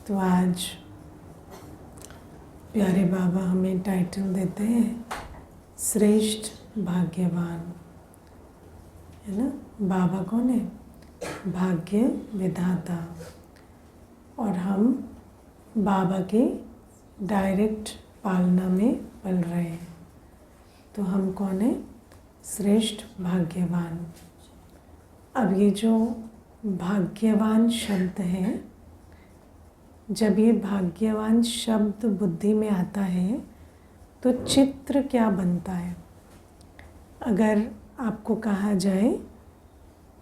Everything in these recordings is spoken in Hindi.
तो आज प्यारे बाबा हमें टाइटल देते हैं श्रेष्ठ भाग्यवान, है ना। बाबा कौन है? भाग्य विधाता। और हम बाबा के डायरेक्ट पालना में पल रहे हैं। तो हम कौन है? श्रेष्ठ भाग्यवान। अब ये जो भाग्यवान शब्द है, जब ये भाग्यवान शब्द बुद्धि में आता है तो चित्र क्या बनता है? अगर आपको कहा जाए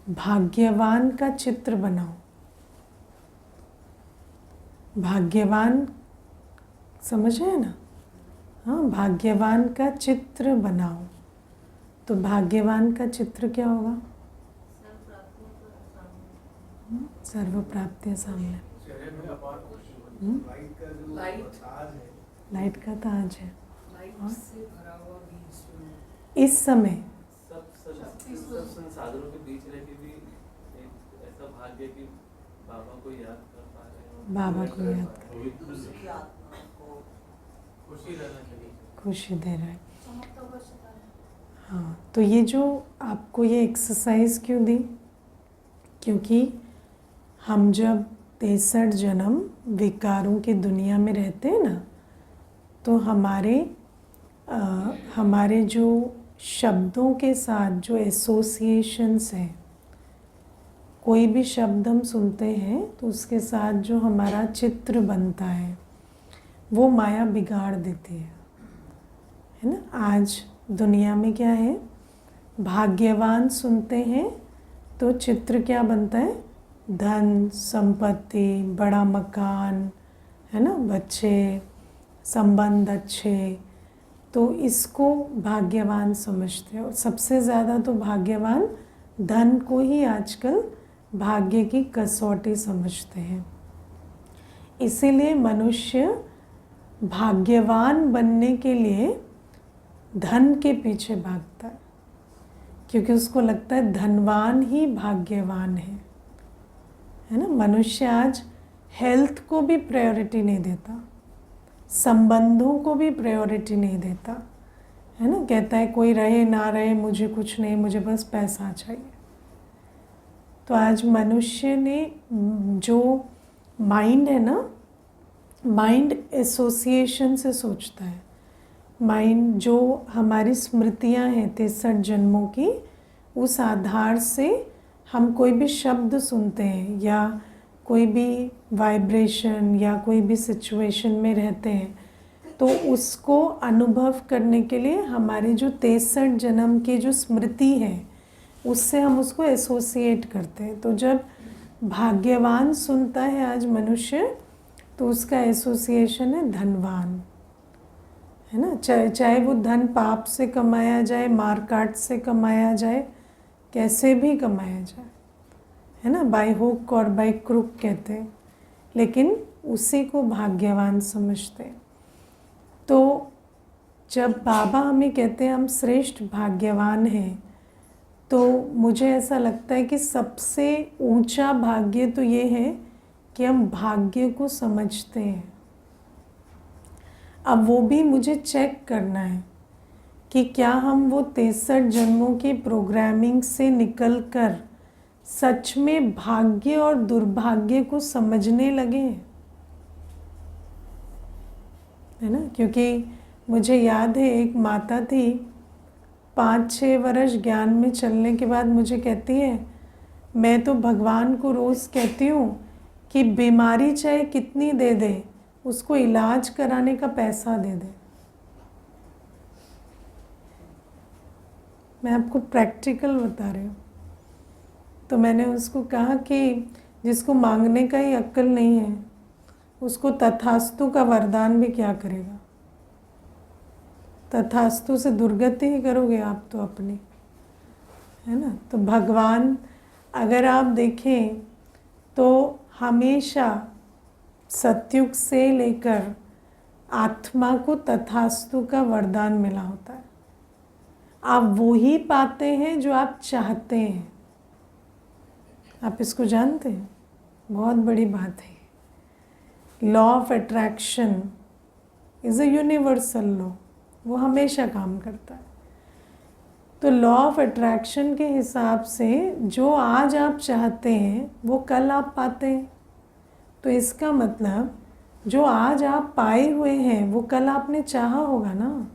भाग्यवान का चित्र बनाओ, भाग्यवान समझ रहे हैं ना? हाँ, भाग्यवान का चित्र बनाओ, तो भाग्यवान का चित्र क्या होगा? सर्व प्राप्तियां सामने। लाइट का ताज है। इस समय सब संसाधनों के बीच रह के भी एक ऐसा भाग्य कि बाबा को याद कर पा रहे हैं, बाबा को याद खुशी दे रहा है। हाँ, तो ये जो आपको ये एक्सरसाइज क्यों दी? क्योंकि हम जब 63 जन्म विकारों की दुनिया में रहते हैं ना, तो हमारे जो शब्दों के साथ जो एसोसिएशंस हैं, कोई भी शब्द हम सुनते हैं तो उसके साथ जो हमारा चित्र बनता है वो माया बिगाड़ देती है ना। आज दुनिया में क्या है? भाग्यवान सुनते हैं तो चित्र क्या बनता है? धन, संपत्ति, बड़ा मकान, है ना, बच्चे, संबंध अच्छे, तो इसको भाग्यवान समझते हो। सबसे ज़्यादा तो भाग्यवान धन को ही आजकल भाग्य की कसौटी समझते हैं। इसीलिए मनुष्य भाग्यवान बनने के लिए धन के पीछे भागता है, क्योंकि उसको लगता है धनवान ही भाग्यवान है ना। मनुष्य आज हेल्थ को भी प्रायोरिटी नहीं देता, संबंधों को भी प्रायोरिटी नहीं देता, है ना। कहता है कोई रहे ना रहे, मुझे कुछ नहीं, मुझे बस पैसा चाहिए। तो आज मनुष्य ने जो माइंड है ना, माइंड एसोसिएशन से सोचता है। माइंड जो हमारी स्मृतियां हैं 63 जन्मों की, उस आधार से हम कोई भी शब्द सुनते हैं या कोई भी वाइब्रेशन या कोई भी सिचुएशन में रहते हैं, तो उसको अनुभव करने के लिए हमारे जो 63 जन्म की जो स्मृति है उससे हम उसको एसोसिएट करते हैं। तो जब भाग्यवान सुनता है आज मनुष्य, तो उसका एसोसिएशन है धनवान, है ना। चाहे वो धन पाप से कमाया जाए, मार काट से कमाया जाए, कैसे भी कमाया जाए, है ना, बाय हुक और बाय क्रुक कहते हैं, लेकिन उसी को भाग्यवान समझते हैं। तो जब बाबा हमें कहते हैं हम श्रेष्ठ भाग्यवान हैं, तो मुझे ऐसा लगता है कि सबसे ऊंचा भाग्य तो ये है कि हम भाग्य को समझते हैं। अब वो भी मुझे चेक करना है कि क्या हम वो 63 जन्मों की प्रोग्रामिंग से निकलकर सच में भाग्य और दुर्भाग्य को समझने लगे हैं, है ना। क्योंकि मुझे याद है एक माता थी, 5-6 वर्ष ज्ञान में चलने के बाद मुझे कहती है, मैं तो भगवान को रोज़ कहती हूँ कि बीमारी चाहे कितनी दे दे, उसको इलाज कराने का पैसा दे दे। मैं आपको प्रैक्टिकल बता रही हूँ। तो मैंने उसको कहा कि जिसको मांगने का ही अक्ल नहीं है, उसको तथास्तु का वरदान भी क्या करेगा। तथास्तु से दुर्गति ही करोगे आप तो अपनी, है ना। तो भगवान अगर आप देखें तो हमेशा सतयुग से लेकर आत्मा को तथास्तु का वरदान मिला होता है। आप वो ही पाते हैं जो आप चाहते हैं। आप इसको जानते हैं? बहुत बड़ी बात है। Law of attraction is a universal law, वो हमेशा काम करता है। तो लॉ ऑफ अट्रैक्शन के हिसाब से जो आज आप चाहते हैं वो कल आप पाते हैं। तो इसका मतलब जो आज आप पाए हुए हैं वो कल आपने चाहा होगा ना।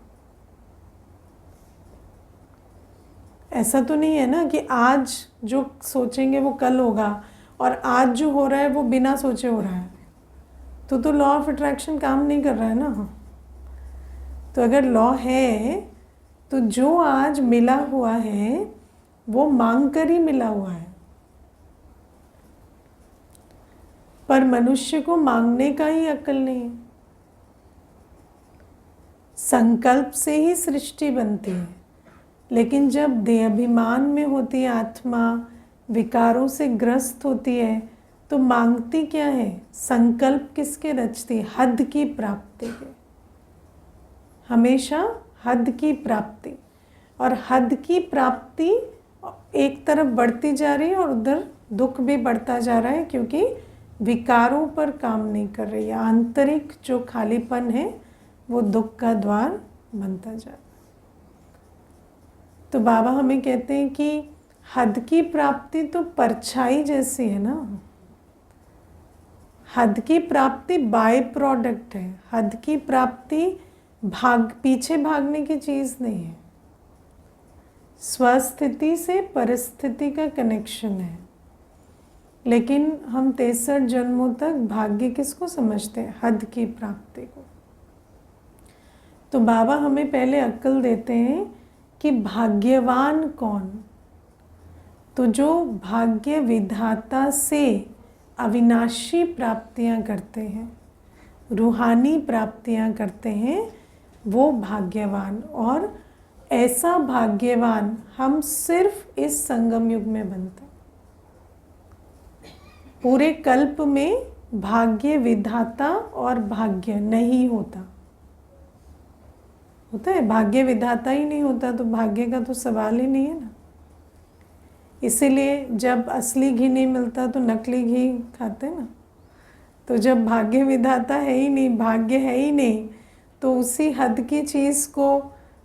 ऐसा तो नहीं है ना कि आज जो सोचेंगे वो कल होगा और आज जो हो रहा है वो बिना सोचे हो रहा है, तो लॉ ऑफ अट्रैक्शन काम नहीं कर रहा है ना। तो अगर लॉ है तो जो आज मिला हुआ है वो मांग कर ही मिला हुआ है। पर मनुष्य को मांगने का ही अक्ल नहीं है। संकल्प से ही सृष्टि बनती है, लेकिन जब देहाभिमान में होती है आत्मा, विकारों से ग्रस्त होती है, तो मांगती क्या है? संकल्प किसके रचती है? हद की प्राप्ति के, हमेशा हद की प्राप्ति। और हद की प्राप्ति एक तरफ बढ़ती जा रही है और उधर दुख भी बढ़ता जा रहा है, क्योंकि विकारों पर काम नहीं कर रही है। आंतरिक जो खालीपन है वो दुख का द्वार बनता जा रहा है। तो बाबा हमें कहते हैं कि हद की प्राप्ति तो परछाई जैसी है ना। हद की प्राप्ति बाय प्रोडक्ट है। हद की प्राप्ति पीछे भागने की चीज़ नहीं है। स्वस्थिति से परिस्थिति का कनेक्शन है। लेकिन हम 63 जन्मों तक भाग्य किसको समझते हैं? हद की प्राप्ति को। तो बाबा हमें पहले अक्ल देते हैं कि भाग्यवान कौन? तो जो भाग्य विधाता से अविनाशी प्राप्तियां करते हैं, रूहानी प्राप्तियां करते हैं, वो भाग्यवान। और ऐसा भाग्यवान हम सिर्फ इस संगम युग में बनते हैं। पूरे कल्प में भाग्य विधाता और भाग्य नहीं होता। होता है? भाग्य विधाता ही नहीं होता तो भाग्य का तो सवाल ही नहीं है ना। इसीलिए जब असली घी नहीं मिलता तो नकली घी खाते ना। तो जब भाग्य विधाता है ही नहीं, भाग्य है ही नहीं, तो उसी हद की चीज़ को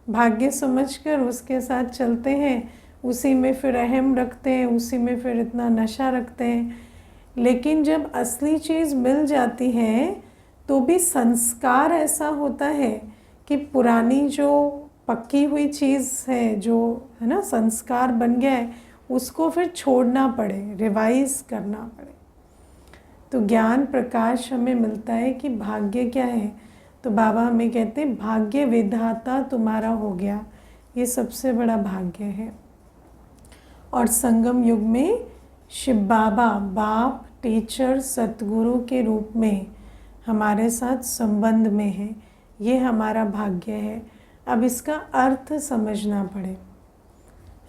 भाग्य समझकर उसके साथ चलते हैं, उसी में फिर अहम रखते हैं, उसी में फिर इतना नशा रखते हैं। लेकिन जब असली चीज़ मिल जाती है तो भी संस्कार ऐसा होता है कि पुरानी जो पक्की हुई चीज़ है, जो है ना संस्कार बन गया है, उसको फिर छोड़ना पड़े, रिवाइज करना पड़े। तो ज्ञान प्रकाश हमें मिलता है कि भाग्य क्या है। तो बाबा हमें कहते हैं भाग्य विधाता तुम्हारा हो गया, ये सबसे बड़ा भाग्य है। और संगम युग में शिव बाबा बाप, टीचर, सतगुरु के रूप में हमारे साथ संबंध में है, ये हमारा भाग्य है। अब इसका अर्थ समझना पड़े,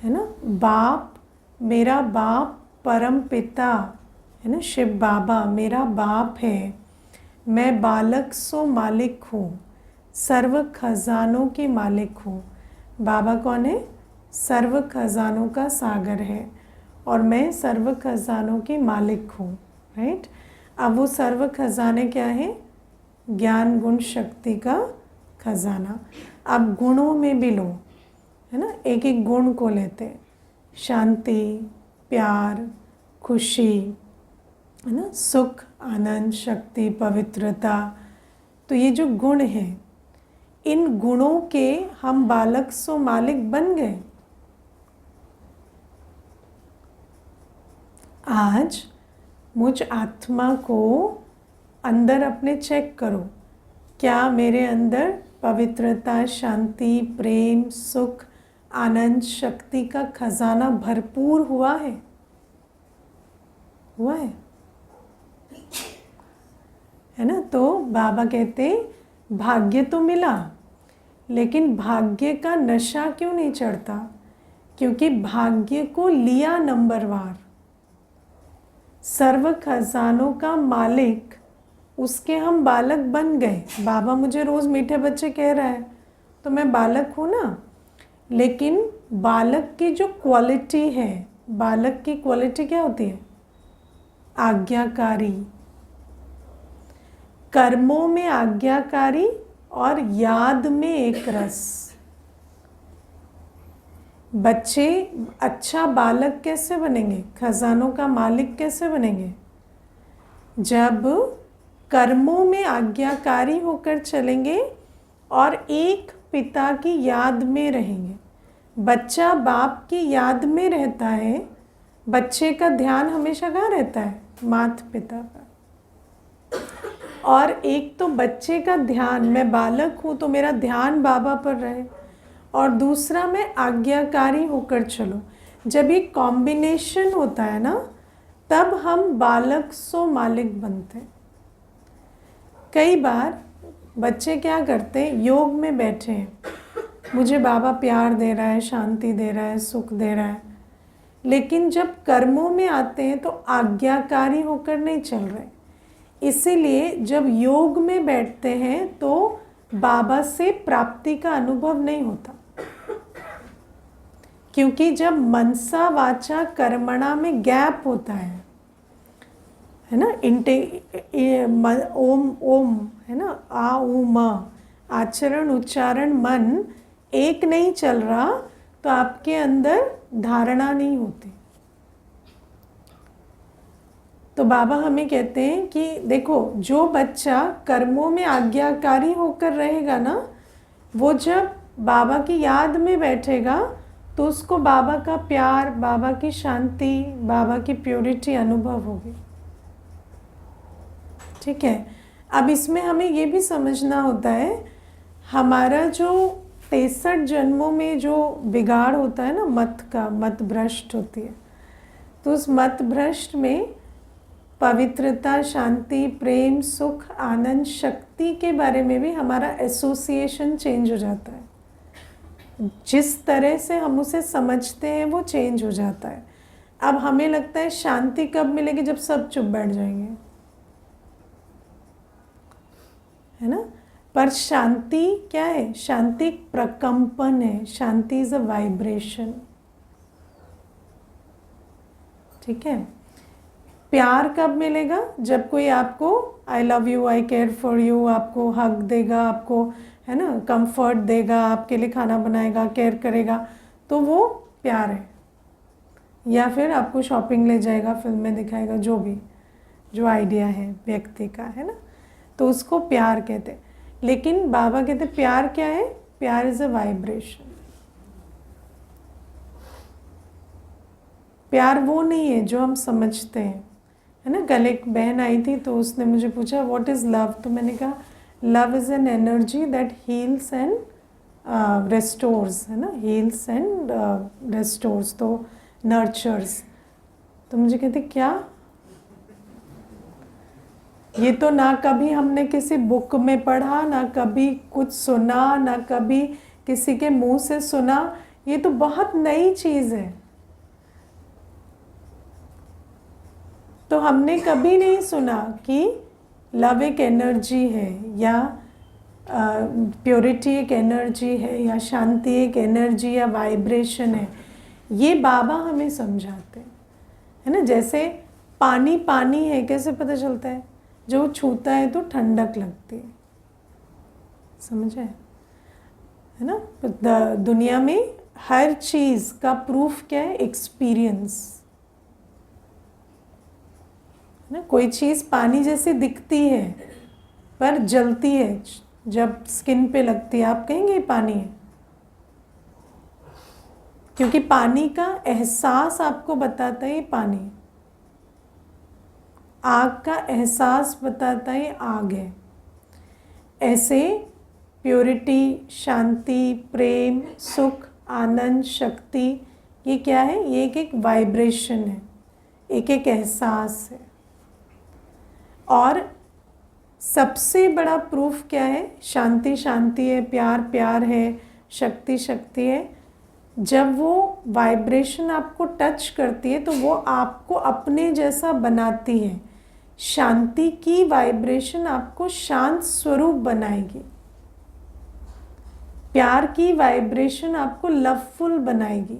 है ना। बाप, मेरा बाप परम पिता है ना, शिव बाबा मेरा बाप है। मैं बालक सो मालिक हूँ, सर्व खजानों की मालिक हूँ। बाबा कौन है? सर्व खजानों का सागर है और मैं सर्व खजानों की मालिक हूँ, राइट। अब वो सर्व खजाने क्या है? ज्ञान गुण शक्ति का खजाना। अब गुणों में भी लो, है ना, एक एक गुण को लेते हैं। शांति, प्यार, खुशी, है ना, सुख, आनंद, शक्ति, पवित्रता। तो ये जो गुण हैं, इन गुणों के हम बालक सो मालिक बन गए। आज मुझ आत्मा को अंदर अपने चेक करो, क्या मेरे अंदर पवित्रता, शांति, प्रेम, सुख, आनंद, शक्ति का खजाना भरपूर हुआ है? हुआ है ना। तो बाबा कहते भाग्य तो मिला, लेकिन भाग्य का नशा क्यों नहीं चढ़ता? क्योंकि भाग्य को लिया नंबरवार। सर्व खजानों का मालिक, उसके हम बालक बन गए। बाबा मुझे रोज़ मीठे बच्चे कह रहा है तो मैं बालक हूँ ना। लेकिन बालक की जो क्वालिटी है, बालक की क्वालिटी क्या होती है? आज्ञाकारी। कर्मों में आज्ञाकारी और याद में एक रस। बच्चे अच्छा बालक कैसे बनेंगे, खजानों का मालिक कैसे बनेंगे? जब कर्मों में आज्ञाकारी होकर चलेंगे और एक पिता की याद में रहेंगे। बच्चा बाप की याद में रहता है, बच्चे का ध्यान हमेशा कहाँ रहता है? माता पिता पर। और एक तो बच्चे का ध्यान, मैं बालक हूँ तो मेरा ध्यान बाबा पर रहे, और दूसरा मैं आज्ञाकारी होकर चलूँ। जब ये कॉम्बिनेशन होता है ना, तब हम बालक सो मालिक बनते हैं। कई बार बच्चे क्या करते हैं, योग में बैठे हैं, मुझे बाबा प्यार दे रहा है, शांति दे रहा है, सुख दे रहा है, लेकिन जब कर्मों में आते हैं तो आज्ञाकारी होकर नहीं चल रहे। इसीलिए जब योग में बैठते हैं तो बाबा से प्राप्ति का अनुभव नहीं होता, क्योंकि जब मनसा वाचा कर्मणा में गैप होता है ना, ओम ओम है ना, आ ऊ म, आचरण उच्चारण मन एक नहीं चल रहा, तो आपके अंदर धारणा नहीं होती। तो बाबा हमें कहते हैं कि देखो, जो बच्चा कर्मों में आज्ञाकारी होकर रहेगा ना, वो जब बाबा की याद में बैठेगा तो उसको बाबा का प्यार, बाबा की शांति, बाबा की प्योरिटी अनुभव होगी। ठीक है। अब इसमें हमें ये भी समझना होता है, हमारा जो 63 जन्मों में जो बिगाड़ होता है ना, मत भ्रष्ट होती है, तो उस मत भ्रष्ट में पवित्रता, शांति, प्रेम, सुख, आनंद, शक्ति के बारे में भी हमारा एसोसिएशन चेंज हो जाता है। जिस तरह से हम उसे समझते हैं वो चेंज हो जाता है। अब हमें लगता है शांति कब मिलेगी, जब सब चुप बैठ जाएंगे, है ना। पर शांति क्या है? शांति एक प्रकंपन है। शांति इज अ वाइब्रेशन। ठीक है। प्यार कब मिलेगा? जब कोई आपको I love you, I care for you, आपको हक देगा, आपको है ना कंफर्ट देगा, आपके लिए खाना बनाएगा, केयर करेगा, तो वो प्यार है। या फिर आपको शॉपिंग ले जाएगा, फिल्में दिखाएगा, जो भी जो आइडिया है व्यक्ति का, है ना, तो उसको प्यार कहते हैं। लेकिन बाबा कहते प्यार क्या है? प्यार इज अ वाइब्रेशन। प्यार वो नहीं है जो हम समझते हैं, है ना। कल एक बहन आई थी तो उसने मुझे पूछा व्हाट इज़ लव, तो मैंने कहा love is an energy that heals and restores, है ना, हील्स एंड रेस्टोर्स, तो नर्चर्स। तो मुझे कहते क्या, ये तो ना कभी हमने किसी बुक में पढ़ा, ना कभी कुछ सुना, ना कभी किसी के मुंह से सुना, ये तो बहुत नई चीज़ है। तो हमने कभी नहीं सुना कि लव एक एनर्जी है, या प्योरिटी एक एनर्जी है, या शांति एक एनर्जी या वाइब्रेशन है। ये बाबा हमें समझाते हैं, है ना। जैसे पानी पानी है, कैसे पता चलता है? जो छूता है तो ठंडक लगती है, समझे, है ना। दुनिया में हर चीज़ का प्रूफ क्या है? एक्सपीरियंस, ना। कोई चीज़ पानी जैसी दिखती है पर जलती है, जब स्किन पे लगती है आप कहेंगे पानी है, क्योंकि पानी का एहसास आपको बताता है पानी। आग का एहसास बताता है आग है। ऐसे प्योरिटी, शांति, प्रेम, सुख, आनंद, शक्ति, ये क्या है? ये एक वाइब्रेशन है, एक एहसास है। और सबसे बड़ा प्रूफ क्या है? शांति शांति है, प्यार प्यार है, शक्ति शक्ति है। जब वो वाइब्रेशन आपको टच करती है तो वो आपको अपने जैसा बनाती है। शांति की वाइब्रेशन आपको शांत स्वरूप बनाएगी। प्यार की वाइब्रेशन आपको लवफुल बनाएगी।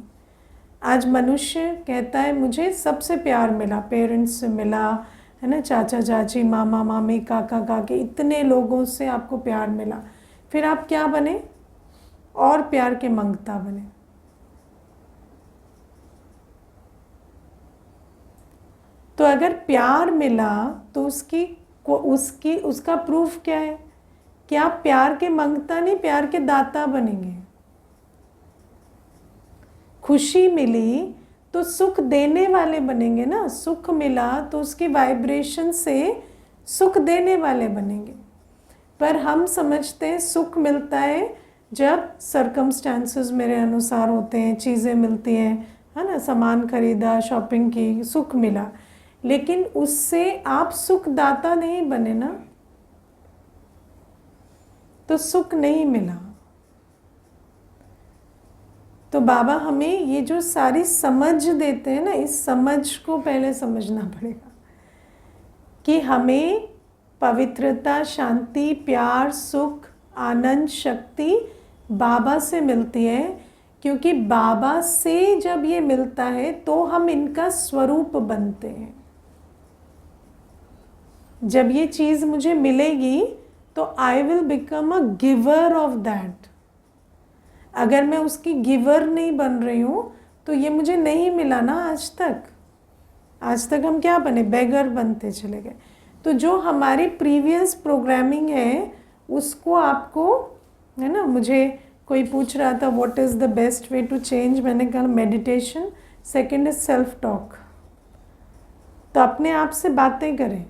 आज मनुष्य कहता है मुझे सबसे प्यार मिला, पेरेंट्स से मिला, है ना, चाचा चाची, मामा मामी, काका काकी, इतने लोगों से आपको प्यार मिला, फिर आप क्या बने? और प्यार के मंगता बने। तो अगर प्यार मिला तो उसका प्रूफ क्या है कि आप प्यार के मंगता नहीं, प्यार के दाता बनेंगे। खुशी मिली तो सुख देने वाले बनेंगे ना, सुख मिला तो उसकी वाइब्रेशन से सुख देने वाले बनेंगे। पर हम समझते हैं सुख मिलता है जब सर्कमस्टेंसेस मेरे अनुसार होते हैं, चीज़ें मिलती हैं, है ना, सामान खरीदा, शॉपिंग की, सुख मिला, लेकिन उससे आप सुखदाता नहीं बने ना, तो सुख नहीं मिला। तो बाबा हमें ये जो सारी समझ देते हैं ना, इस समझ को पहले समझना पड़ेगा कि हमें पवित्रता, शांति, प्यार, सुख, आनंद, शक्ति बाबा से मिलती है, क्योंकि बाबा से जब ये मिलता है तो हम इनका स्वरूप बनते हैं। जब ये चीज़ मुझे मिलेगी तो I will become a giver of that. अगर मैं उसकी गिवर नहीं बन रही हूँ तो ये मुझे नहीं मिला ना आज तक। आज तक हम क्या बने? बेगर बनते चले गए। तो जो हमारी प्रीवियस प्रोग्रामिंग है उसको आपको, है ना, मुझे कोई पूछ रहा था what is the best way to change, मैंने कहा meditation, second is self talk. तो अपने आप से बातें करें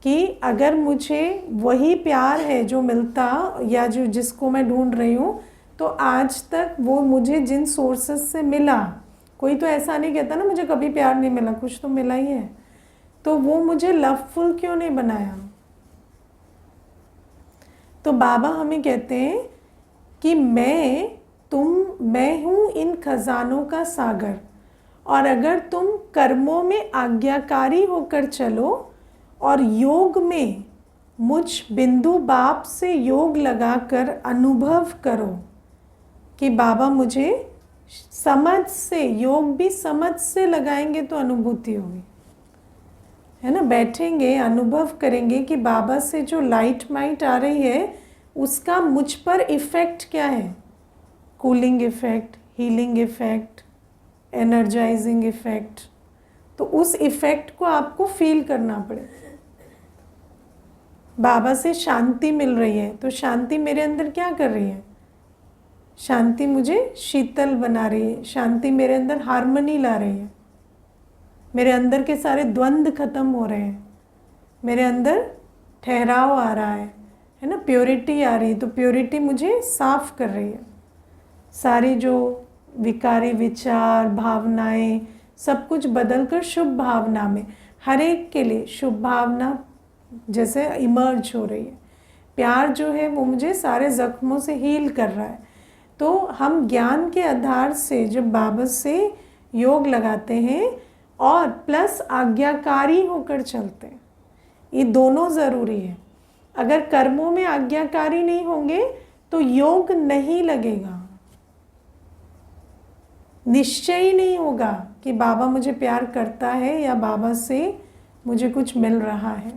कि अगर मुझे वही प्यार है जो मिलता या जो जिसको मैं ढूंढ रही हूँ, तो आज तक वो मुझे जिन सोर्सेस से मिला, कोई तो ऐसा नहीं कहता ना मुझे कभी प्यार नहीं मिला, कुछ तो मिला ही है, तो वो मुझे लवफुल क्यों नहीं बनाया? तो बाबा हमें कहते हैं कि मैं हूँ इन खजानों का सागर, और अगर तुम कर्मों में आज्ञाकारी होकर चलो और योग में मुझ बिंदु बाप से योग लगाकर अनुभव करो कि बाबा मुझे समझ से, योग भी समझ से लगाएंगे तो अनुभूति होगी, है ना, बैठेंगे अनुभव करेंगे कि बाबा से जो लाइट माइट आ रही है उसका मुझ पर इफ़ेक्ट क्या है, cooling effect, healing effect, energising effect. तो उस इफ़ेक्ट को आपको फील करना पड़ेगा। बाबा से शांति मिल रही है तो शांति मेरे अंदर क्या कर रही है? शांति मुझे शीतल बना रही है, शांति मेरे अंदर हार्मनी ला रही है, मेरे अंदर के सारे द्वंद्व खत्म हो रहे हैं, मेरे अंदर ठहराव आ रहा है ना, प्योरिटी आ रही है। तो प्योरिटी मुझे साफ कर रही है, सारी जो विकारी विचार, भावनाएं, सब कुछ बदलकर शुभ भावना में, हर एक के लिए शुभ भावना जैसे इमर्ज हो रही है। प्यार जो है वो मुझे सारे जख्मों से हील कर रहा है। तो हम ज्ञान के आधार से जब बाबा से योग लगाते हैं और प्लस आज्ञाकारी होकर चलते हैं, ये दोनों ज़रूरी है। अगर कर्मों में आज्ञाकारी नहीं होंगे तो योग नहीं लगेगा, निश्चय ही नहीं होगा कि बाबा मुझे प्यार करता है या बाबा से मुझे कुछ मिल रहा है,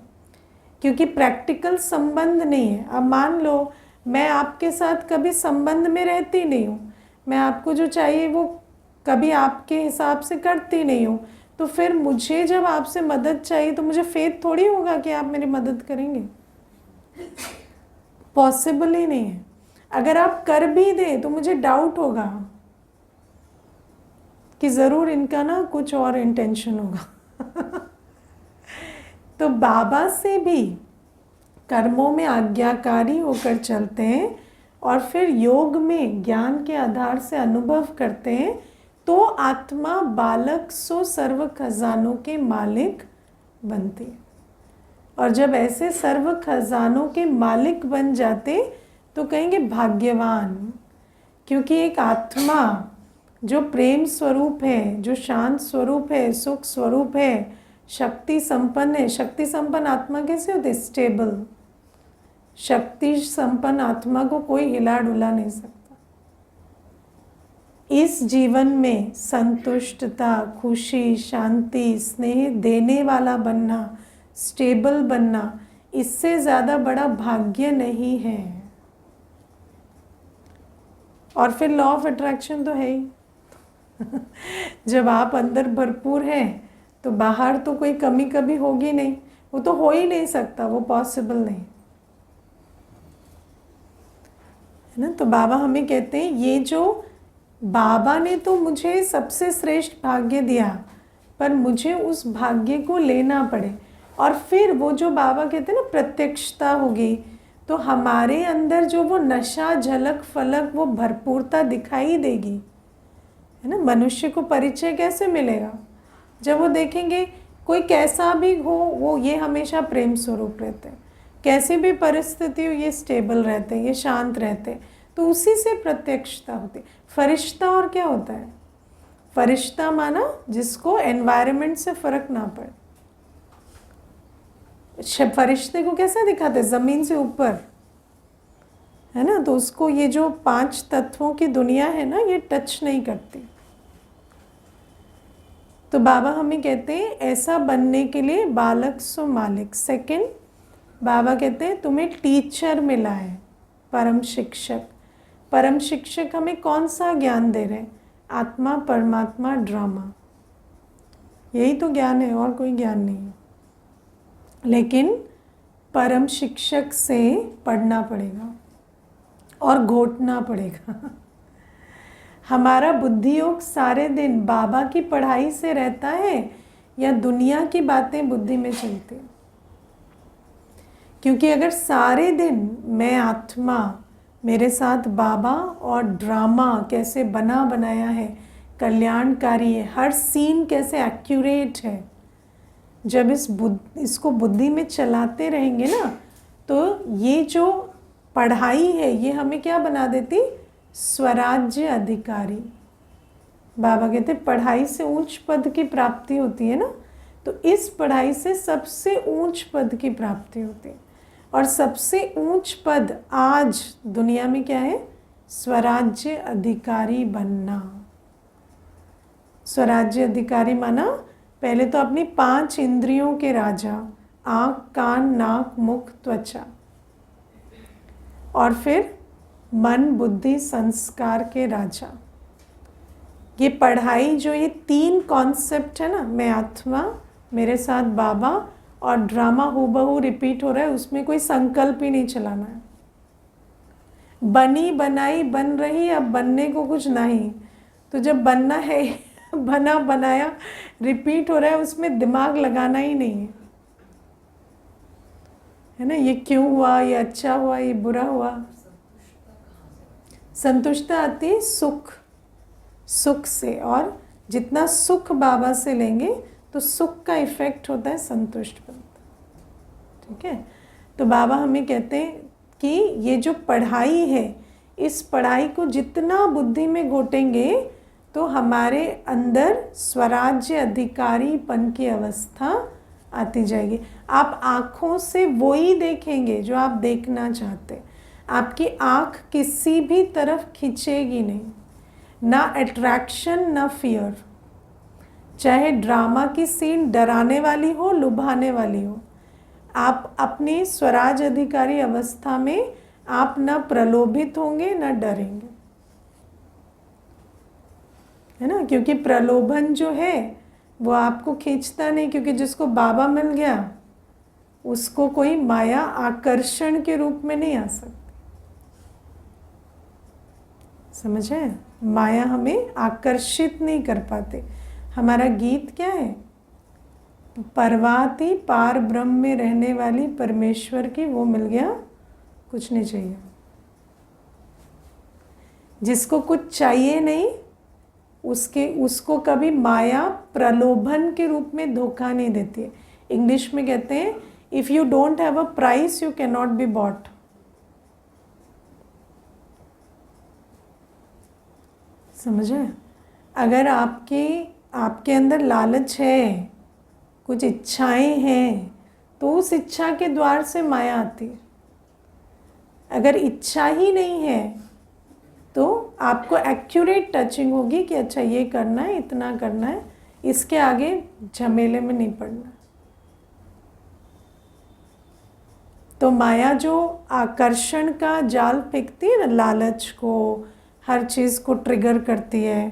क्योंकि प्रैक्टिकल संबंध नहीं है। अब मान लो मैं आपके साथ कभी संबंध में रहती नहीं हूँ, मैं आपको जो चाहिए वो कभी आपके हिसाब से करती नहीं हूँ, तो फिर मुझे जब आपसे मदद चाहिए तो मुझे फेथ थोड़ी होगा कि आप मेरी मदद करेंगे, पॉसिबल ही नहीं है। अगर आप कर भी दें तो मुझे डाउट होगा कि ज़रूर इनका ना कुछ और इंटेंशन होगा। तो बाबा से भी कर्मों में आज्ञाकारी होकर चलते हैं और फिर योग में ज्ञान के आधार से अनुभव करते हैं, तो आत्मा बालक सो सर्व खजानों के मालिक बनती है। और जब ऐसे सर्व खजानों के मालिक बन जाते तो कहेंगे भाग्यवान, क्योंकि एक आत्मा जो प्रेम स्वरूप है, जो शांत स्वरूप है, सुख स्वरूप है, शक्ति संपन्न है। शक्ति संपन्न आत्मा कैसे होती है? स्टेबल। शक्ति संपन्न आत्मा को कोई हिला डुला नहीं सकता। इस जीवन में संतुष्टता, खुशी, शांति, स्नेह देने वाला बनना, स्टेबल बनना, इससे ज़्यादा बड़ा भाग्य नहीं है। और फिर लॉ ऑफ अट्रैक्शन तो है ही। जब आप अंदर भरपूर हैं तो बाहर तो कोई कमी कभी होगी नहीं, वो तो हो ही नहीं सकता, वो पॉसिबल नहीं है ना। तो बाबा हमें कहते हैं ये जो बाबा ने तो मुझे सबसे श्रेष्ठ भाग्य दिया, पर मुझे उस भाग्य को लेना पड़े। और फिर वो जो बाबा कहते हैं ना प्रत्यक्षता होगी, तो हमारे अंदर जो वो नशा, झलक, फलक, वो भरपूरता दिखाई देगी, है ना। मनुष्य को परिचय कैसे मिलेगा? जब वो देखेंगे कोई कैसा भी हो, वो ये हमेशा प्रेम स्वरूप रहते हैं, कैसी भी परिस्थिति हो ये स्टेबल रहते हैं, ये शांत रहते हैं, तो उसी से प्रत्यक्षता होती है। फरिश्ता और क्या होता है? फरिश्ता माना जिसको एनवायरनमेंट से फर्क ना पड़े। फरिश्ते को कैसा दिखाते हैं? ज़मीन से ऊपर, है ना। तो उसको ये जो 5 तत्वों की दुनिया है ना, ये टच नहीं करती। तो बाबा हमें कहते हैं ऐसा बनने के लिए बालक सो मालिक। सेकंड, बाबा कहते हैं तुम्हें टीचर मिला है, परम शिक्षक। परम शिक्षक हमें कौन सा ज्ञान दे रहे हैं? आत्मा, परमात्मा, ड्रामा, यही तो ज्ञान है, और कोई ज्ञान नहीं है। लेकिन परम शिक्षक से पढ़ना पड़ेगा और घोटना पड़ेगा। हमारा बुद्धि योग सारे दिन बाबा की पढ़ाई से रहता है या दुनिया की बातें बुद्धि में चलती? क्योंकि अगर सारे दिन मैं आत्मा, मेरे साथ बाबा और ड्रामा कैसे बना बनाया है, कल्याणकारी है, हर सीन कैसे एक्यूरेट है, जब इसको बुद्धि में चलाते रहेंगे ना, तो ये जो पढ़ाई है ये हमें क्या बना देती? स्वराज्य अधिकारी। बाबा कहते पढ़ाई से ऊंच पद की प्राप्ति होती है ना, तो इस पढ़ाई से सबसे ऊंच पद की प्राप्ति होती है। और सबसे ऊंच पद आज दुनिया में क्या है? स्वराज्य अधिकारी बनना। स्वराज्य अधिकारी माना पहले तो अपनी 5 इंद्रियों के राजा, आँख, कान, नाक, मुख, त्वचा, और फिर मन, बुद्धि, संस्कार के राजा। ये पढ़ाई जो ये 3 कॉन्सेप्ट है ना, मैं आत्मा, मेरे साथ बाबा और ड्रामा हूबहू रिपीट हो रहा है, उसमें कोई संकल्प ही नहीं चलाना है। बनी बनाई बन रही, अब बनने को कुछ नहीं। तो जब बनना है बना बनाया रिपीट हो रहा है, उसमें दिमाग लगाना ही नहीं है ना। ये क्यों हुआ, ये अच्छा हुआ, ये बुरा हुआ। संतुष्टता आती है सुख से, और जितना सुख बाबा से लेंगे तो सुख का इफेक्ट होता है संतुष्ट बनता। ठीक है। तो बाबा हमें कहते हैं कि ये जो पढ़ाई है, इस पढ़ाई को जितना बुद्धि में घोटेंगे तो हमारे अंदर स्वराज्य अधिकारीपन की अवस्था आती जाएगी। आप आँखों से वो ही देखेंगे जो आप देखना चाहते। आपकी आँख किसी भी तरफ खींचेगी नहीं, ना अट्रैक्शन ना फियर। चाहे ड्रामा की सीन डराने वाली हो, लुभाने वाली हो, आप अपनी स्वराज अधिकारी अवस्था में आप ना प्रलोभित होंगे ना डरेंगे, है ना। क्योंकि प्रलोभन जो है वो आपको खींचता नहीं, क्योंकि जिसको बाबा मिल गया उसको कोई माया आकर्षण के रूप में नहीं आ सकती। समझे? माया हमें आकर्षित नहीं कर पाते। हमारा गीत क्या है? परवाती पार ब्रह्म में रहने वाली परमेश्वर की, वो मिल गया, कुछ नहीं चाहिए। जिसको कुछ चाहिए नहीं उसको कभी माया प्रलोभन के रूप में धोखा नहीं देती है। इंग्लिश में कहते हैं if you don't have a price you can not be bought. समझे? अगर आपके अंदर लालच है, कुछ इच्छाएं हैं, तो उस इच्छा के द्वार से माया आती है। अगर इच्छा ही नहीं है तो आपको एक्यूरेट टचिंग होगी कि अच्छा ये करना है, इतना करना है, इसके आगे झमेले में नहीं पड़ना। तो माया जो आकर्षण का जाल फेंकती है ना, लालच को, हर चीज़ को ट्रिगर करती है,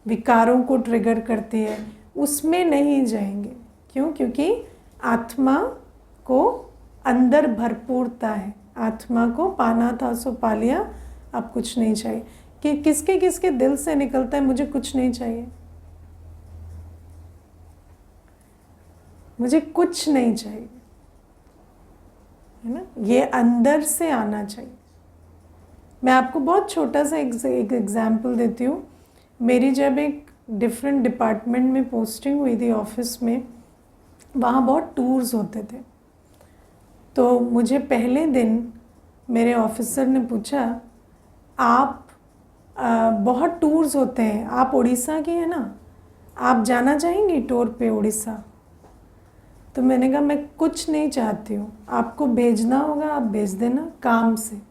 विकारों को ट्रिगर करती है, उसमें नहीं जाएंगे। क्यों? क्योंकि आत्मा को अंदर भरपूरता है। आत्मा को पाना था सो पा लिया, अब कुछ नहीं चाहिए। कि किसके किसके दिल से निकलता है मुझे कुछ नहीं चाहिए, मुझे कुछ नहीं चाहिए, है ना? ये अंदर से आना चाहिए। मैं आपको बहुत छोटा सा एक एग्जाम्पल देती हूँ। मेरी जब एक डिफरेंट डिपार्टमेंट में पोस्टिंग हुई थी ऑफिस में, वहाँ बहुत टूर्स होते थे। तो मुझे पहले दिन मेरे ऑफिसर ने पूछा, आप बहुत टूर्स होते हैं, आप उड़ीसा की है ना, आप जाना चाहेंगी टूर पे उड़ीसा? तो मैंने कहा मैं कुछ नहीं चाहती हूँ, आपको भेजना होगा आप भेज देना काम से,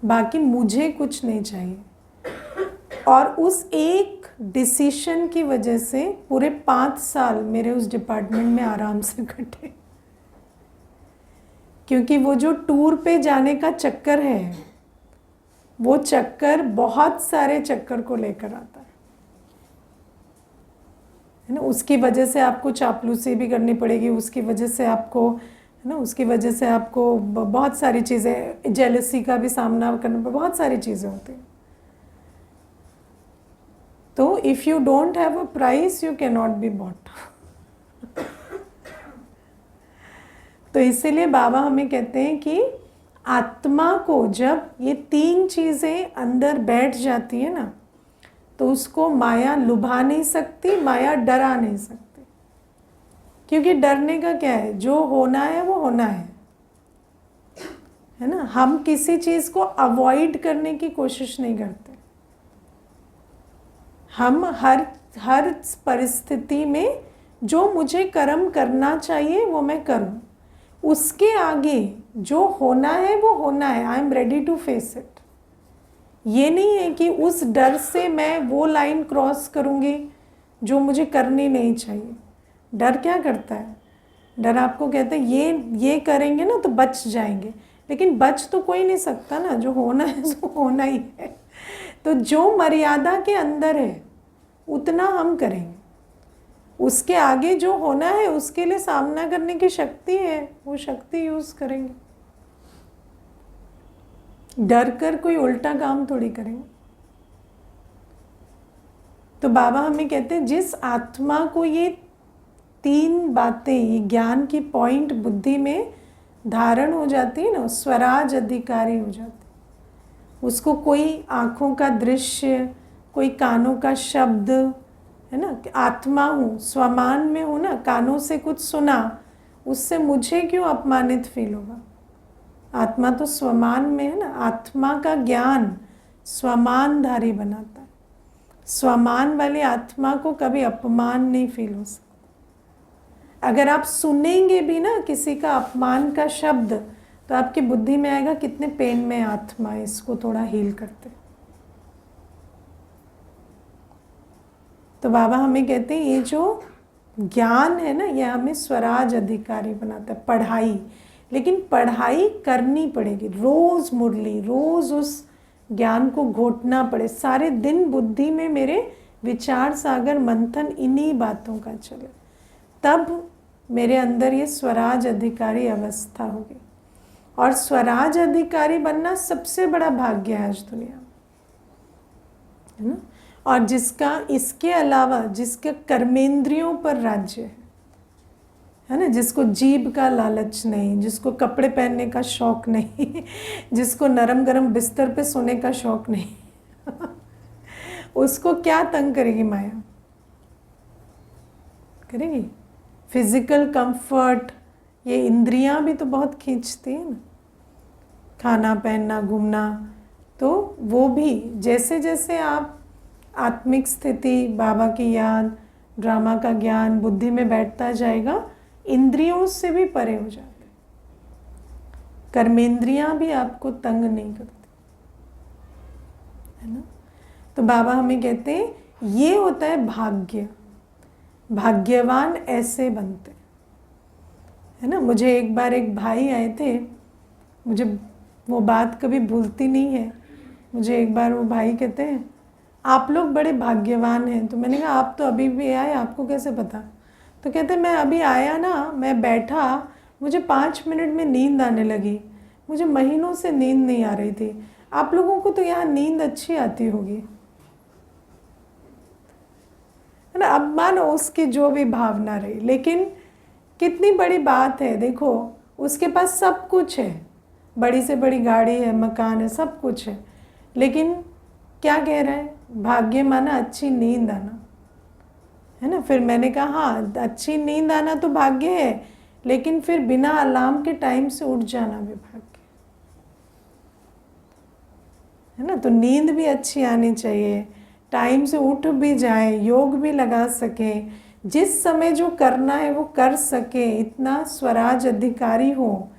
बाकी मुझे कुछ नहीं चाहिए। और उस एक डिसीशन की वजह से पूरे 5 साल मेरे उस डिपार्टमेंट में आराम से कटे। क्योंकि वो जो टूर पे जाने का चक्कर है, वो चक्कर बहुत सारे चक्कर को लेकर आता है ना। उसकी वजह से आपको चापलूसी भी करनी पड़ेगी, उसकी वजह से आपको, है ना, उसकी वजह से आपको बहुत सारी चीज़ें, जेलसी का भी सामना करना पड़ेगा, बहुत सारी चीज़ें होती हैं। तो if you don't have a price you can not be bought. तो इसीलिए बाबा हमें कहते हैं कि आत्मा को जब ये 3 चीज़ें अंदर बैठ जाती है ना, तो उसको माया लुभा नहीं सकती, माया डरा नहीं सकती। क्योंकि डरने का क्या है, जो होना है वो होना है ना। हम किसी चीज़ को अवॉइड करने की कोशिश नहीं करते। हम हर परिस्थिति में जो मुझे कर्म करना चाहिए वो मैं करूं, उसके आगे जो होना है वो होना है। I am ready to face it. ये नहीं है कि उस डर से मैं वो लाइन क्रॉस करूँगी जो मुझे करनी नहीं चाहिए। डर क्या करता है? डर आपको कहता है ये करेंगे ना तो बच जाएंगे, लेकिन बच तो कोई नहीं सकता ना, जो होना है सो होना ही है। तो जो मर्यादा के अंदर है उतना हम करेंगे, उसके आगे जो होना है उसके लिए सामना करने की शक्ति है, वो शक्ति यूज़ करेंगे। डर कर कोई उल्टा काम थोड़ी करेंगे। तो बाबा हमें कहते हैं जिस आत्मा को ये 3 बातें, ये ज्ञान की पॉइंट बुद्धि में धारण हो जाती है ना, स्वराज अधिकारी हो जाती है। उसको कोई आँखों का दृश्य, कोई कानों का शब्द, है ना, आत्मा हूँ, स्वमान में हूँ ना, कानों से कुछ सुना, उससे मुझे क्यों अपमानित फील होगा? आत्मा तो स्वमान में है ना। आत्मा का ज्ञान स्वमानधारी बनाता है। स्वमान वाली आत्मा को कभी अपमान नहीं फील हो सकता। अगर आप सुनेंगे भी ना किसी का अपमान का शब्द, तो आपकी बुद्धि में आएगा कितने पेन में आत्मा है, इसको थोड़ा हील करते। तो बाबा हमें कहते हैं ये जो ज्ञान है ना, ये हमें स्वराज अधिकारी बनाता है। पढ़ाई, लेकिन पढ़ाई करनी पड़ेगी, रोज़ मुरली, रोज़ उस ज्ञान को घोटना पड़े। सारे दिन बुद्धि में मेरे विचार सागर मंथन इन्हीं बातों का चले, तब मेरे अंदर ये स्वराज अधिकारी अवस्था होगी। और स्वराज अधिकारी बनना सबसे बड़ा भाग्य है आज दुनिया में, है ना। और जिसका इसके अलावा, जिसके कर्मेंद्रियों पर राज्य है ना, जिसको जीभ का लालच नहीं, जिसको कपड़े पहनने का शौक नहीं, जिसको नरम गरम बिस्तर पे सोने का शौक नहीं उसको क्या तंग करेगी माया? करेगी। फिजिकल कंफर्ट, ये इंद्रियां भी तो बहुत खींचती है ना, खाना पहनना घूमना। तो वो भी जैसे जैसे आप आत्मिक स्थिति, बाबा की याद, ड्रामा का ज्ञान बुद्धि में बैठता जाएगा, इंद्रियों से भी परे हो जाते। कर्मेंद्रियां भी आपको तंग नहीं करती। है ना। तो बाबा हमें कहते हैं ये होता है भाग्य, भाग्यवान ऐसे बनते है ना। मुझे एक बार एक भाई आए थे, मुझे वो बात कभी भूलती नहीं है। मुझे एक बार वो भाई कहते हैं आप लोग बड़े भाग्यवान हैं। तो मैंने कहा आप तो अभी भी आए, आपको कैसे पता? तो कहते मैं अभी आया ना, मैं बैठा, मुझे 5 मिनट में नींद आने लगी, मुझे महीनों से नींद नहीं आ रही थी। आप लोगों को तो यहाँ नींद अच्छी आती होगी, है ना। अब मानो उसकी जो भी भावना रही, लेकिन कितनी बड़ी बात है। देखो उसके पास सब कुछ है, बड़ी से बड़ी गाड़ी है, मकान है, सब कुछ है, लेकिन क्या कह रहा है? भाग्य माना अच्छी नींद आना, है ना। फिर मैंने कहा हाँ, अच्छी नींद आना तो भाग्य है, लेकिन फिर बिना अलार्म के टाइम से उठ जाना भी भाग्य है ना। तो नींद भी अच्छी आनी चाहिए, टाइम से उठ भी जाए, योग भी लगा सके, जिस समय जो करना है वो कर सके, इतना स्वराज अधिकारी हो,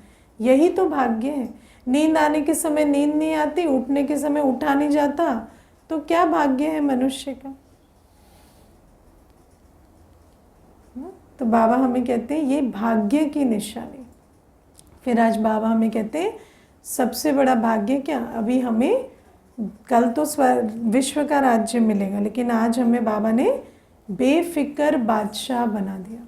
यही तो भाग्य है। नींद आने के समय नींद नहीं आती, उठने के समय उठा नहीं जाता, तो क्या भाग्य है मनुष्य का? तो बाबा हमें कहते हैं ये भाग्य की निशानी। फिर आज बाबा हमें कहते हैं सबसे बड़ा भाग्य क्या? अभी हमें कल तो विश्व का राज्य मिलेगा, लेकिन आज हमें बाबा ने बेफिक्र बादशाह बना दिया,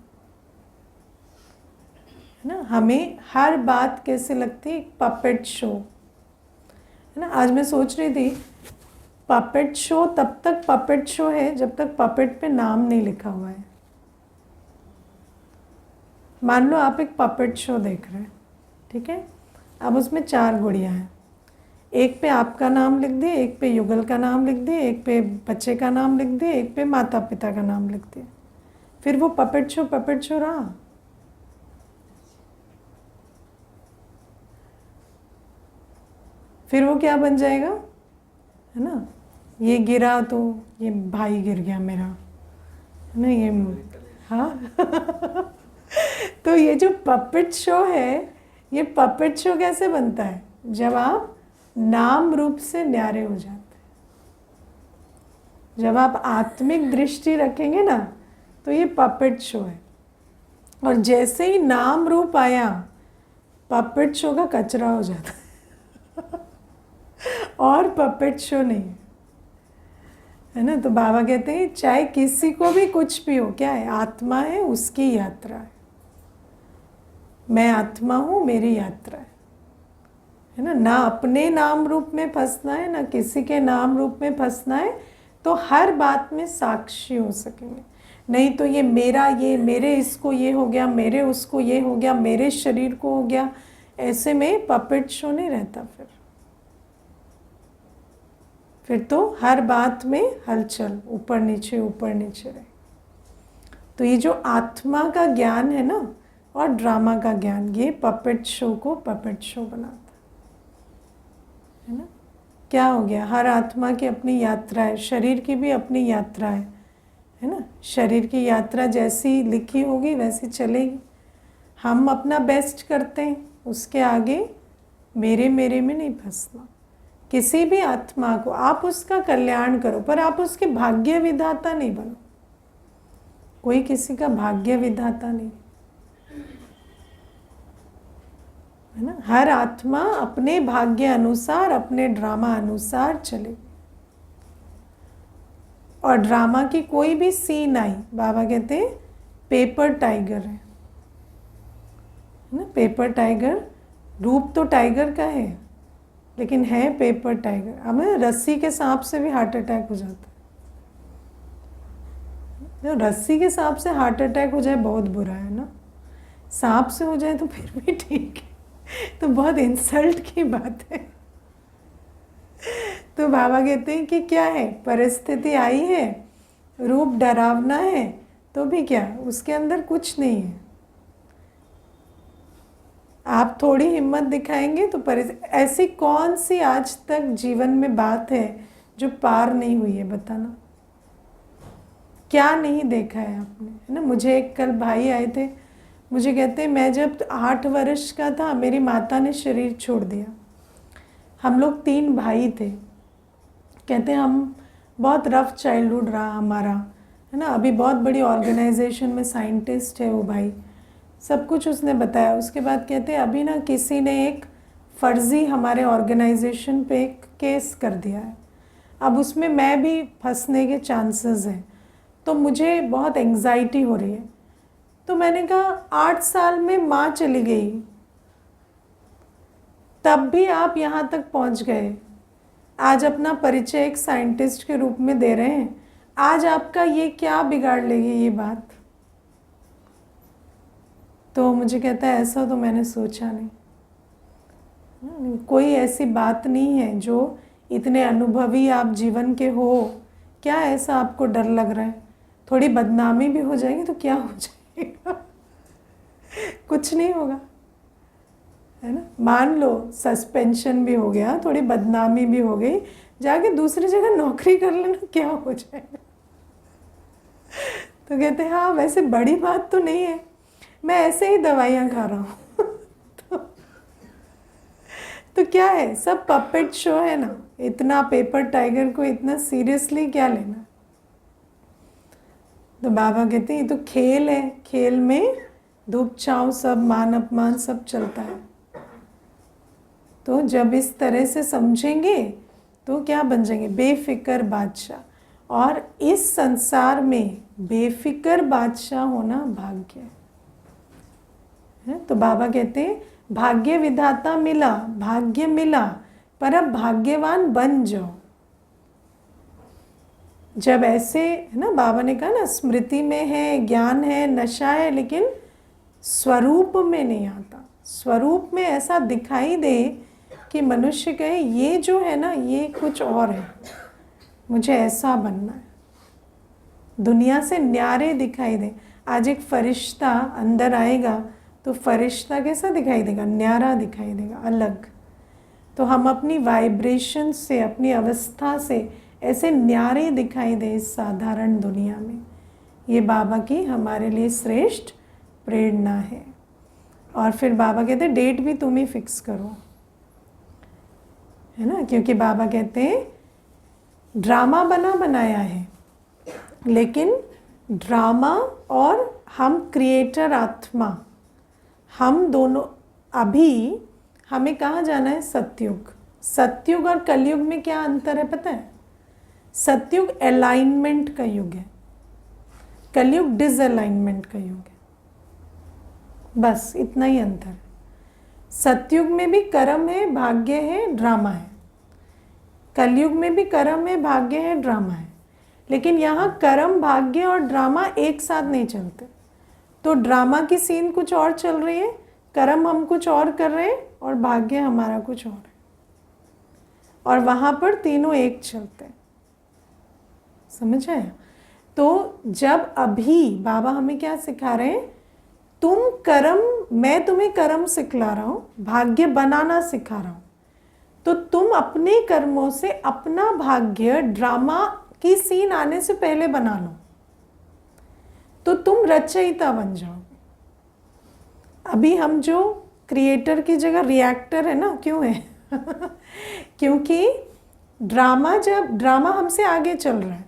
है ना। हमें हर बात कैसे लगती है? पपेट शो, है ना। आज मैं सोच रही थी पपेट शो तब तक पपेट शो है जब तक पपेट पे नाम नहीं लिखा हुआ है। मान लो आप एक पपेट शो देख रहे हैं, ठीक है। अब उसमें 4 गुड़ियाँ हैं, एक पे आपका नाम लिख दिए, एक पे युगल का नाम लिख दिए, एक पे बच्चे का नाम लिख दिए, एक पे माता पिता का नाम लिख दिए। फिर वो पपेट शो रहा। फिर वो क्या बन जाएगा, है ना। ये गिरा तो ये भाई गिर गया मेरा, है ना, ये हाँ तो ये जो पपेट शो है, ये पपेट शो कैसे बनता है? जब आप नाम रूप से न्यारे हो जाते हैं, जब आप आत्मिक दृष्टि रखेंगे ना, तो ये पपेट शो है। और जैसे ही नाम रूप आया, पपेट शो का कचरा हो जाता है और पपेट शो नहीं है ना। तो बाबा कहते हैं चाहे किसी को भी कुछ भी हो, क्या है? आत्मा है, उसकी यात्रा है। मैं आत्मा हूँ, मेरी यात्रा है ना। ना अपने नाम रूप में फंसना है, ना किसी के नाम रूप में फंसना है, तो हर बात में साक्षी हो सकेंगे। नहीं तो ये मेरा, ये मेरे, इसको ये हो गया, मेरे उसको ये हो गया, मेरे शरीर को हो गया, ऐसे में पपेट शो नहीं रहता। फिर तो हर बात में हलचल, ऊपर नीचे रहे। तो ये जो आत्मा का ज्ञान है ना, और ड्रामा का ज्ञान, ये पपेट शो को पपेट शो बनाता है ना। क्या हो गया? हर आत्मा की अपनी यात्रा है, शरीर की भी अपनी यात्रा है ना। शरीर की यात्रा जैसी लिखी होगी वैसी चलेगी। हम अपना बेस्ट करते हैं, उसके आगे मेरे में नहीं फंसना। किसी भी आत्मा को आप उसका कल्याण करो, पर आप उसके भाग्य विधाता नहीं बनो। कोई किसी का भाग्य विधाता नहीं, है ना। हर आत्मा अपने भाग्य अनुसार, अपने ड्रामा अनुसार चले। और ड्रामा की कोई भी सीन आई, बाबा कहते हैं पेपर टाइगर है ना। पेपर टाइगर, रूप तो टाइगर का है, लेकिन है पेपर टाइगर। हमें रस्सी के सांप से भी हार्ट अटैक हो जाता है। रस्सी के सांप से हार्ट अटैक हो जाए बहुत बुरा है ना, सांप से हो जाए तो फिर भी ठीक है, तो बहुत इंसल्ट की बात है। तो बाबा कहते हैं कि क्या है, परिस्थिति आई है, रूप डरावना है, तो भी क्या, उसके अंदर कुछ नहीं है। आप थोड़ी हिम्मत दिखाएंगे तो ऐसी कौन सी आज तक जीवन में बात है जो पार नहीं हुई है? बताना, क्या नहीं देखा है आपने, है ना। मुझे एक कल भाई आए थे, मुझे कहते मैं जब 8 वर्ष का था, मेरी माता ने शरीर छोड़ दिया। हम लोग 3 भाई थे, कहते हैं हम बहुत रफ चाइल्डहुड रहा हमारा, है ना। अभी बहुत बड़ी ऑर्गेनाइजेशन में साइंटिस्ट है वो भाई, सब कुछ उसने बताया। उसके बाद कहते हैं अभी ना किसी ने एक फ़र्ज़ी हमारे ऑर्गेनाइजेशन पे एक केस कर दिया है, अब उसमें मैं भी फंसने के चांसेस हैं, तो मुझे बहुत एंग्जाइटी हो रही है। तो मैंने कहा 8 साल में माँ चली गई, तब भी आप यहाँ तक पहुँच गए, आज अपना परिचय एक साइंटिस्ट के रूप में दे रहे हैं, आज आपका ये क्या बिगाड़ लेगी ये बात। तो मुझे कहता है ऐसा तो मैंने सोचा नहीं, कोई ऐसी बात नहीं है जो इतने अनुभवी आप जीवन के हो, क्या ऐसा आपको डर लग रहा है? थोड़ी बदनामी भी हो जाएगी तो क्या हो जाएगा कुछ नहीं होगा, है ना। मान लो सस्पेंशन भी हो गया, थोड़ी बदनामी भी हो गई, जाके दूसरी जगह नौकरी कर लेना, क्या हो जाएगा। तो कहते हैं हाँ वैसे बड़ी बात तो नहीं है, मैं ऐसे ही दवाइयाँ खा रहा हूँ तो क्या है, सब पपेट शो है ना, इतना पेपर टाइगर को इतना सीरियसली क्या लेना। तो बाबा कहते हैं ये तो खेल है, खेल में धूप छाँव सब मान अपमान सब चलता है। तो जब इस तरह से समझेंगे तो क्या बन जाएंगे, बेफिक्र बादशाह। और इस संसार में बेफिक्र बादशाह होना भाग्य है। तो बाबा कहते हैं भाग्य विधाता मिला, भाग्य मिला, पर अब भाग्यवान बन जाओ। जब ऐसे है ना, बाबा ने कहा ना स्मृति में है, ज्ञान है, नशा है, लेकिन स्वरूप में नहीं आता। स्वरूप में ऐसा दिखाई दे कि मनुष्य कहे ये जो है ना ये कुछ और है, मुझे ऐसा बनना है, दुनिया से न्यारे दिखाई दे। आज एक फरिश्ता अंदर आएगा तो फरिश्ता कैसा दिखाई देगा, न्यारा दिखाई देगा, अलग। तो हम अपनी वाइब्रेशन से, अपनी अवस्था से ऐसे न्यारे दिखाई दे इस साधारण दुनिया में, ये बाबा की हमारे लिए श्रेष्ठ प्रेरणा है। और फिर बाबा कहते हैं डेट भी तुम ही फिक्स करो, है ना, क्योंकि बाबा कहते हैं ड्रामा बना बनाया है, लेकिन ड्रामा और हम क्रिएटर आत्मा, हम दोनों अभी हमें कहाँ जाना है, सतयुग। सतयुग और कलयुग में क्या अंतर है पता है? सतयुग अलाइनमेंट का युग है, कलयुग डिसअलाइनमेंट का युग है, बस इतना ही अंतर है। सतयुग में भी कर्म है, भाग्य है, ड्रामा है। कलयुग में भी कर्म है, भाग्य है, ड्रामा है। लेकिन यहाँ कर्म, भाग्य और ड्रामा एक साथ नहीं चलते। तो ड्रामा की सीन कुछ और चल रही है, कर्म हम कुछ और कर रहे हैं, और भाग्य हमारा कुछ और है, और वहाँ पर तीनों एक चलते हैं। समझ आया? तो जब अभी बाबा हमें क्या सिखा रहे हैं, तुम कर्म, मैं तुम्हें कर्म सिखला रहा हूँ, भाग्य बनाना सिखा रहा हूँ, तो तुम अपने कर्मों से अपना भाग्य ड्रामा की सीन आने से पहले बना लो, तो तुम रचयिता बन जाओगे। अभी हम जो क्रिएटर की जगह रिएक्टर है ना, क्यों है क्योंकि ड्रामा, जब ड्रामा हमसे आगे चल रहा है,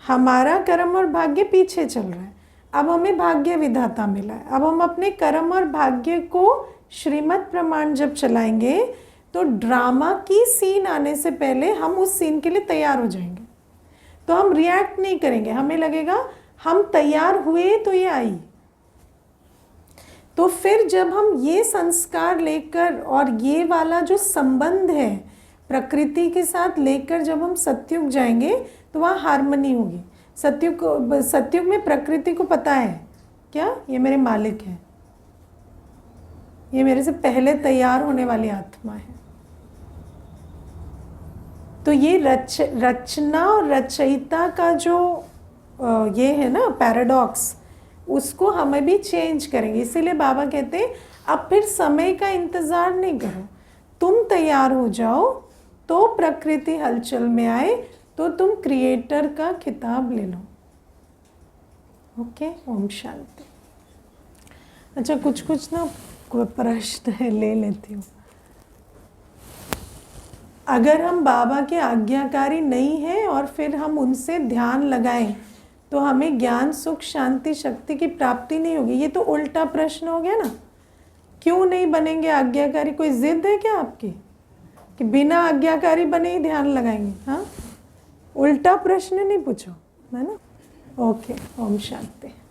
हमारा कर्म और भाग्य पीछे चल रहा है। अब हमें भाग्य विधाता मिला है, अब हम अपने कर्म और भाग्य को श्रीमत प्रमाण जब चलाएंगे तो ड्रामा की सीन आने से पहले हम उस सीन के लिए तैयार हो जाएंगे। तो हम रिएक्ट नहीं करेंगे, हमें लगेगा हम तैयार हुए तो ये आई। तो फिर जब हम ये संस्कार लेकर और ये वाला जो संबंध है प्रकृति के साथ लेकर जब हम सतयुग जाएंगे तो वहाँ हार्मनी होगी। सतयुग में प्रकृति को पता है क्या, ये मेरे मालिक है, ये मेरे से पहले तैयार होने वाली आत्मा है। तो ये रचना और रचयिता का जो ये है ना पैराडॉक्स, उसको हमें भी चेंज करेंगे। इसीलिए बाबा कहते हैं अब फिर समय का इंतज़ार नहीं करो, तुम तैयार हो जाओ तो प्रकृति हलचल में आए तो तुम क्रिएटर का खिताब ले लो। ओके, ओम शांति। अच्छा, कुछ ना प्रश्न है, ले लेती हूँ। अगर हम बाबा के आज्ञाकारी नहीं हैं और फिर हम उनसे ध्यान लगाएं तो हमें ज्ञान सुख शांति शक्ति की प्राप्ति नहीं होगी। ये तो उल्टा प्रश्न हो गया ना। क्यों नहीं बनेंगे आज्ञाकारी? कोई जिद है क्या आपकी कि बिना आज्ञाकारी बने ही ध्यान लगाएंगे? हाँ, उल्टा प्रश्न नहीं पूछो, है ना। ओके, ओम शांति।